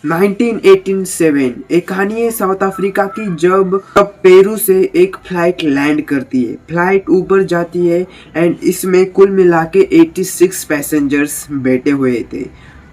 1987 एक कहानी है साउथ अफ्रीका की, जब पेरू से एक फ्लाइट लैंड करती है। फ्लाइट ऊपर जाती है एंड इसमें कुल मिला के 86 पैसेंजर्स बैठे हुए थे।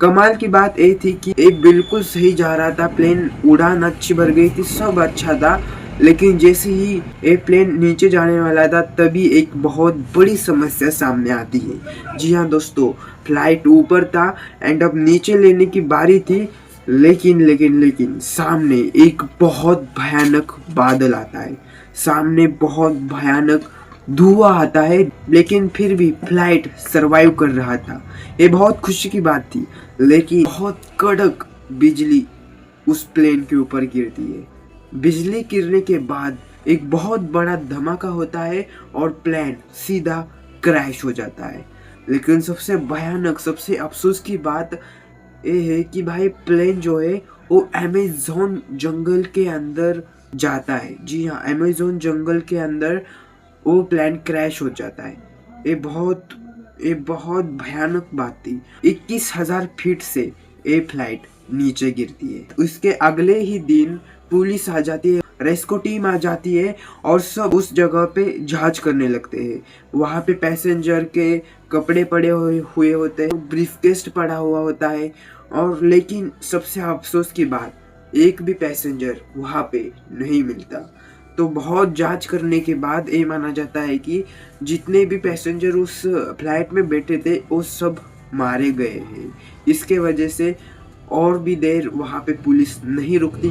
कमाल की बात ये थी कि एक बिल्कुल सही जा रहा था, प्लेन उड़ान अच्छी भर गई थी, सब अच्छा था। लेकिन जैसे ही ये प्लेन नीचे जाने वाला था तभी एक बहुत बड़ी समस्या सामने आती है। जी हाँ दोस्तों, फ्लाइट ऊपर था एंड अब नीचे लेने की बारी थी। लेकिन सामने एक बहुत भयानक बादल आता है, सामने बहुत भयानक धुआं आता है, लेकिन फिर भी फ्लाइट सरवाइव कर रहा था। ये बहुत खुशी की बात थी। लेकिन बहुत कड़क बिजली उस प्लेन के ऊपर गिरती है। बिजली गिरने के बाद एक बहुत बड़ा धमाका होता है और प्लेन सीधा क्रैश हो जाता है। लेकिन सबसे भयानक, सबसे अफसोस की बात ये है कि भाई प्लेन जो है वो अमेज़न जंगल के अंदर जाता है। जी हाँ, अमेज़न जंगल के अंदर वो प्लेन क्रैश हो जाता है। ये बहुत भयानक बात थी। 21,000 फीट से ये फ्लाइट नीचे गिरती है। उसके अगले ही दिन पुलिस आ जाती है, रेस्क्यू टीम आ जाती है और सब उस जगह पे जांच करने लगते हैं। वहाँ पे पैसेंजर के कपड़े पड़े हुए होते हैं, ब्रीफकेस पड़ा हुआ होता है। और लेकिन सबसे अफसोस की बात, एक भी पैसेंजर वहाँ पे नहीं मिलता। तो बहुत जांच करने के बाद ये माना जाता है कि जितने भी पैसेंजर उस फ्लाइट में बैठे थे वो सब मारे गए हैं। इसके वजह से और भी देर वहाँ पे पुलिस नहीं रुकती,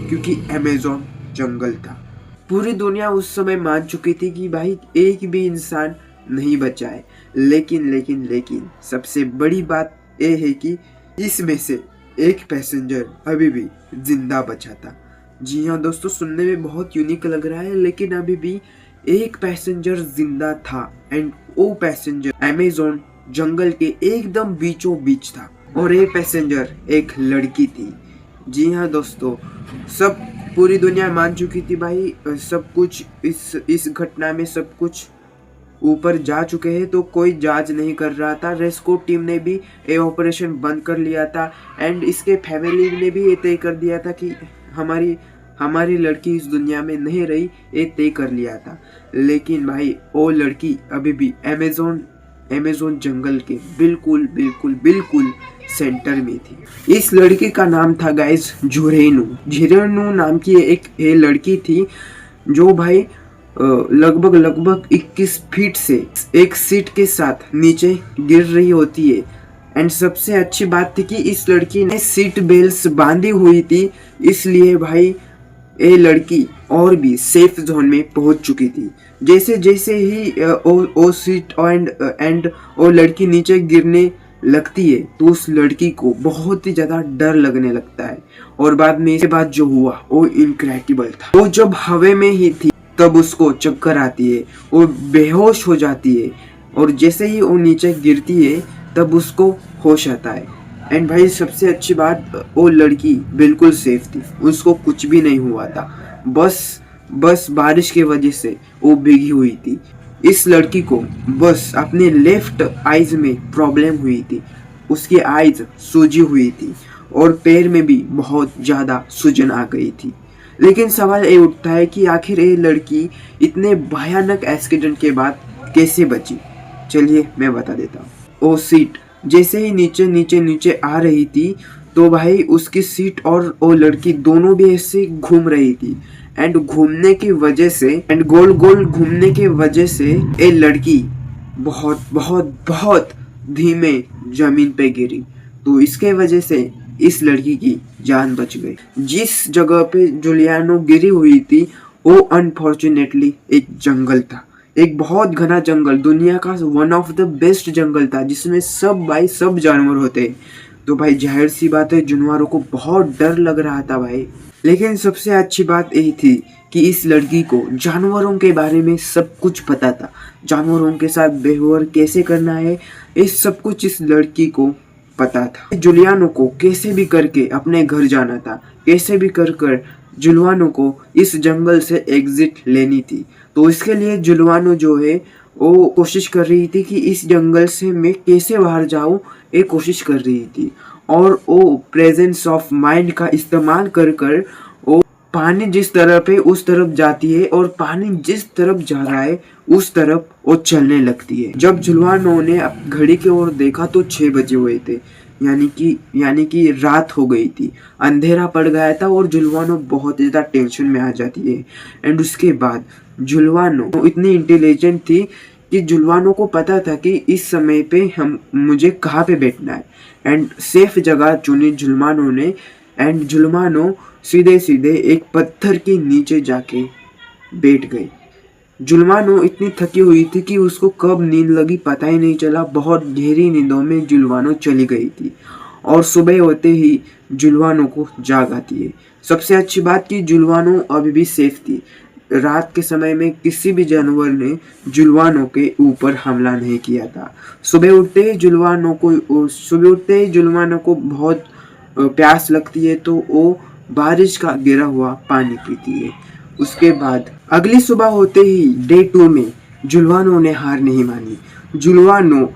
क्योंकि अमेज़न जंगल था। पूरी दुनिया उस समय मान चुकी थी कि भाई एक भी इंसान नहीं बचा है। लेकिन सबसे बड़ी बात ये है कि इसमें से एक पैसेंजर अभी भी जिंदा बचा था। जी हाँ दोस्तों, सुनने में बहुत यूनिक लग रहा है, लेकिन अभी भी एक पैसेंजर जिंदा था एंड वो पैसेंजर अमेज़न जंगल के एकदम बीचों बीच था और ये पैसेंजर एक लड़की थी। जी हाँ दोस्तों, सब पूरी दुनिया मान चुकी थी भाई, सब कुछ इस घटना में सब कुछ ऊपर जा चुके हैं, तो कोई जांच नहीं कर रहा था। रेस्क्यू टीम ने भी ये ऑपरेशन बंद कर लिया था एंड इसके फैमिली ने भी ये तय कर दिया था कि हमारी लड़की इस दुनिया में नहीं रही, ये तय कर लिया था। लेकिन भाई वो लड़की अभी भी अमेज़न जंगल के बिल्कुल सेंटर में थी। इस लड़की का नाम था गाइस झुरेनू नाम की ये लड़की थी, जो भाई लगभग 21 फीट से एक सीट के साथ नीचे गिर रही होती है। एंड सबसे अच्छी बात थी कि इस लड़की ने सीट बेल्ट बांधी हुई थी, इसलिए भाई ये लड़की और भी सेफ जोन में पहुंच चुकी थी। जैसे ही ओ सीट एंड वो लड़की नीचे गिरने लगती है तो उस लड़की को बहुत ही ज्यादा डर लगने लगता है। और बाद में इसके बाद जो हुआ वो इनक्रेडिबल था। वो जब हवा में ही थी तब उसको चक्कर आती है, वो बेहोश हो जाती है और जैसे ही वो नीचे गिरती है तब उसको होश आता है। एंड भाई सबसे अच्छी बात, वो लड़की बिल्कुल सेफ थी, उसको कुछ भी नहीं हुआ था। बस बारिश की वजह से वो भीगी हुई थी। इस लड़की को बस अपने लेफ्ट आईज में प्रॉब्लम हुई थी, उसकी आईज सूजी हुई थी और पैर में भी बहुत ज़्यादा सूजन आ गई थी। लेकिन सवाल ये उठता है कि आखिर ये लड़की इतने भयानक एक्सीडेंट के बाद कैसे बची। चलिए मैं बता देता हूँ। वो सीट जैसे ही नीचे आ रही थी तो भाई उसकी सीट और वो लड़की दोनों भी ऐसे घूम रही थी एंड गोल गोल घूमने के वजह से ये लड़की बहुत धीमे जमीन पे गिरी। तो इसके वजह से इस लड़की की जान बच गई। जिस जगह पे जूलियानो गिरी हुई थी वो अनफॉर्चुनेटली एक जंगल था, एक बहुत घना जंगल, दुनिया का वन ऑफ द बेस्ट जंगल था, जिसमें सब जानवर होते हैं। तो भाई जाहिर सी बात है जानवरों को बहुत डर लग रहा था भाई। लेकिन सबसे अच्छी बात यही थी कि इस लड़की को जानवरों के बारे में सब कुछ पता था, जानवरों के साथ व्यवहार कैसे करना है, ये सब कुछ इस लड़की को पता था। जूलियानो को कैसे भी करके अपने घर जाना था, कैसे भी कर जुलियानो को इस जंगल से एग्जिट लेनी थी। तो इसके लिए जुलियानो जो है वो कोशिश कर रही थी कि इस जंगल से मैं कैसे बाहर जाऊं, ये कोशिश कर रही थी। और वो प्रेजेंस ऑफ माइंड का इस्तेमाल कर कर वो पानी जिस तरफ है उस तरफ जाती है और पानी जिस तरफ जा रहा है उस तरफ वो चलने लगती है। जब जुलवानो ने घड़ी की ओर देखा तो 6 बजे हुए थे, यानी कि रात हो गई थी, अंधेरा पड़ गया था और जुलवानो बहुत ज़्यादा टेंशन में आ जाती है। एंड उसके बाद जुलवानो इतनी इंटेलिजेंट थी कि जुलवानो को पता था कि इस समय पे मुझे कहाँ पे बैठना है एंड सेफ जगह चुनी जुलवानो ने। एंड जुलवानो सीधे सीधे एक पत्थर के नीचे जाके बैठ गई। जुलवानो इतनी थकी हुई थी कि उसको कब नींद लगी पता ही नहीं चला। बहुत गहरी नींदों में जुलवानो चली गई थी और सुबह होते ही जुलवानो को जाग आती है। सबसे अच्छी बात कि जुलवानो अभी भी सेफ थी। रात के समय में किसी भी जानवर ने जुलवानो के ऊपर हमला नहीं किया था। सुबह उठते ही जुलवानो को बहुत प्यास लगती है तो वो बारिश का गिरा हुआ पानी पीती है। उसके बाद अगली सुबह होते ही डे 2 में जुलवानो ने हार नहीं मानी। जुलवानो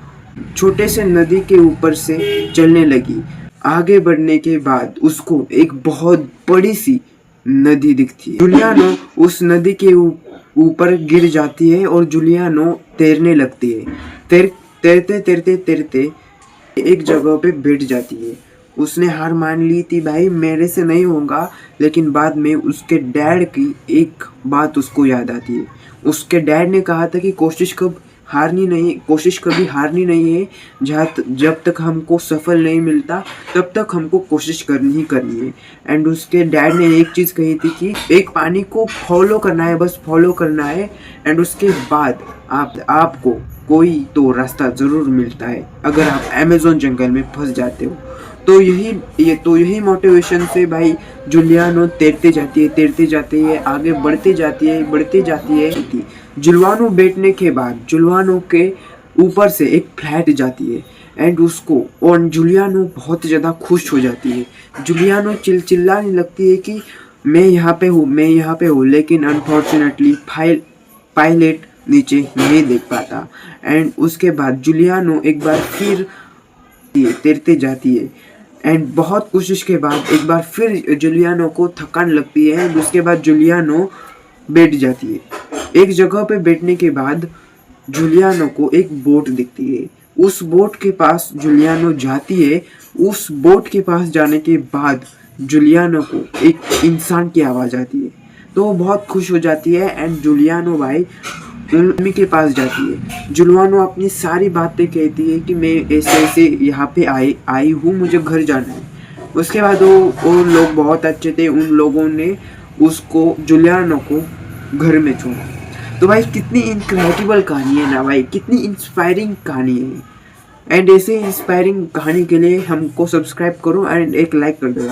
छोटे से नदी के ऊपर से चलने लगी। आगे बढ़ने के बाद उसको एक बहुत बड़ी सी नदी दिखती है। जुलियानो उस नदी के ऊपर गिर जाती है और जुलियानो तैरने लगती है। तैरते तैरते तैरते एक जगह पे बैठ जाती है। उसने हार मान ली थी, भाई मेरे से नहीं होगा, लेकिन बाद में उसके डैड की एक बात उसको याद आती है। उसके डैड ने कहा था कि कोशिश कभी हारनी नहीं है। जब तक हमको सफल नहीं मिलता तब तक हमको कोशिश करनी ही करनी है। एंड उसके डैड ने एक चीज़ कही थी कि एक पानी को फॉलो करना है, बस फॉलो करना है एंड उसके बाद आपको कोई तो रास्ता ज़रूर मिलता है अगर आप अमेज़न जंगल में फंस जाते हो। तो यही मोटिवेशन से भाई जुलियानो तैरते जाती है, आगे बढ़ते जाती है। जुलवानो बैठने के बाद जुलवानो के ऊपर से एक फ्लैट जाती है एंड जुलियानो बहुत ज़्यादा खुश हो जाती है। जुलियानो चिल्लाने लगती है कि मैं यहाँ पे हूँ, लेकिन अनफॉर्चुनेटली पायलट नीचे नहीं देख पाता। एंड उसके बाद जुलियानो एक बार फिर तैरते जाती है एंड बहुत कोशिश के बाद एक बार फिर जुलियानो को थकान लगती है। उसके बाद जुलियानो बैठ जाती है। एक जगह पे बैठने के बाद जुलियानो को एक बोट दिखती है। उस बोट के पास जुलियानो जाती है। उस बोट के पास जाने के बाद जुलियानो को एक इंसान की आवाज़ आती है तो वो बहुत खुश हो जाती है एंड जुलियानो भाई आदमी के पास जाती है। जुलवानो अपनी सारी बातें कहती है कि मैं ऐसे यहाँ पे आई हूँ, मुझे घर जाना है। उसके बाद वो लोग बहुत अच्छे थे, उन लोगों ने उसको जुलियानो को घर में छोड़ा। तो भाई कितनी इनक्रेडिबल कहानी है ना भाई, कितनी इंस्पायरिंग कहानी है। एंड ऐसे इंस्पायरिंग कहानी के लिए हमको सब्सक्राइब करो एंड एक लाइक कर दो।